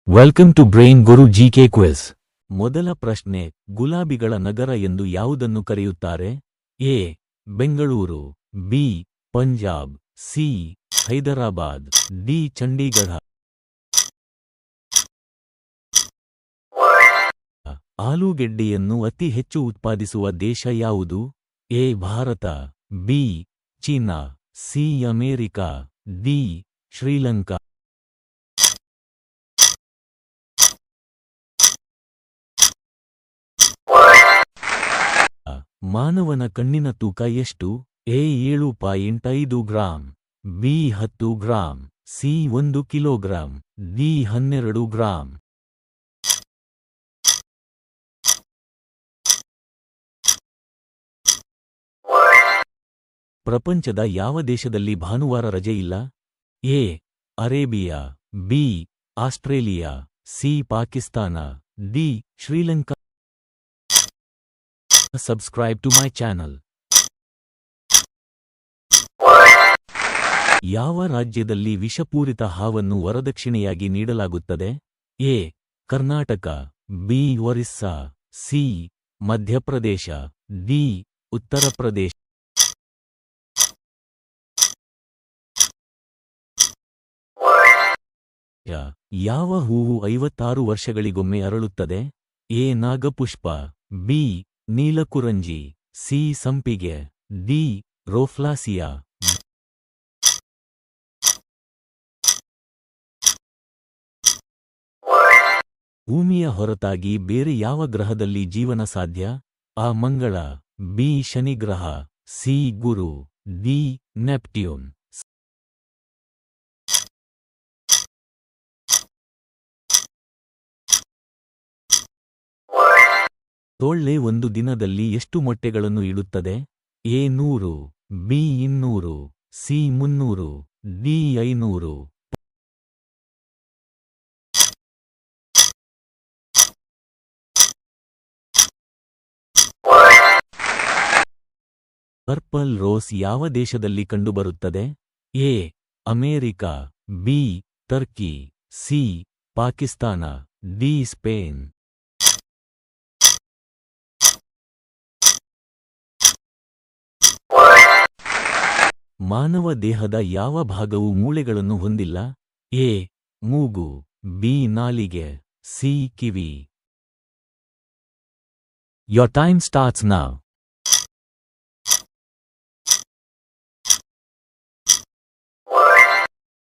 Welcome to brain Guru GK quiz. ಮೊದಲ ಪ್ರಶ್ನೆ, ಗುಲಾಬಿಗಳ ನಗರ ಎಂದು ಯಾವುದನ್ನು ಕರೆಯುತ್ತಾರೆ? A. Bengaluru, B. Punjab, C. Hyderabad, D. Chandigarh. ಆಲೂಗೆಡ್ಡೆಯನ್ನು ಅತಿ ಹೆಚ್ಚು ಉತ್ಪಾದಿಸುವ ದೇಶ ಯಾವುದು? A. Bharat, B. China, C. America, D. Sri Lanka. ಮಾನವನ ಕಣ್ಣಿನ ತೂಕ ಎಷ್ಟು? A. 7.5 gram, B. 10 gram, C. 1 kilogram, D. 12 gram. ಪ್ರಪಂಚದ ಯಾವ ದೇಶದಲ್ಲಿ ಭಾನುವಾರ ರಜೆ ಇಲ್ಲ? A. Arabia, B. Australia, C. Pakistan, D. Sri Lanka. Subscribe to my channel. ಯಾವ ರಾಜ್ಯದಲ್ಲಿ ವಿಷಪೂರಿತ ಹಾವನ್ನು ವರದಕ್ಷಿಣೆಯಾಗಿ ನೀಡಲಾಗುತ್ತದೆ? A. Karnataka, B. Orissa, C. Madhya Pradesh, D. Uttar Pradesh. ಯಾವ ಹೂವು 56 ವರ್ಷಗಳಿಗೊಮ್ಮೆ ಅರಳುತ್ತದೆ? ಎ. ನಾಗಪುಷ್ಪ, ಬಿ. ನೀಲಕುರಂಜಿ, ಸಿ. ಸಂಪಿಗೆ, ಡಿ. ರೋಫ್ಲಾಸಿಯಾ. ಭೂಮಿಯ ಹೊರತಾಗಿ ಬೇರೆ ಯಾವ ಗ್ರಹದಲ್ಲಿ ಜೀವನ ಸಾಧ್ಯ? ಆ. ಮಂಗಳ, ಬಿ. ಶನಿಗ್ರಹ, ಸಿ. ಗುರು, ಡಿ. ನೆಪ್ಟ್ಯೂನ್. ಸೊಳ್ಳೆ ಒಂದು ದಿನದಲ್ಲಿ ಎಷ್ಟು ಮೊಟ್ಟೆಗಳನ್ನು ಇಡುತ್ತದೆ? A. 100, B. 200, C. 300, D. 500. Purple rose ಯಾವ ದೇಶದಲ್ಲಿ ಕಂಡುಬರುತ್ತದೆ? A. America, B. Turkey, C. Pakistan, D. Spain. ಮಾನವ ದೇಹದ ಯಾವ ಭಾಗವು ಮೂಳೆಗಳನ್ನು ಹೊಂದಿಲ್ಲ? ಎ. ಮೂಗು, ಬಿ. ನಾಲಿಗೆ, C. Kiwi. Your time starts now.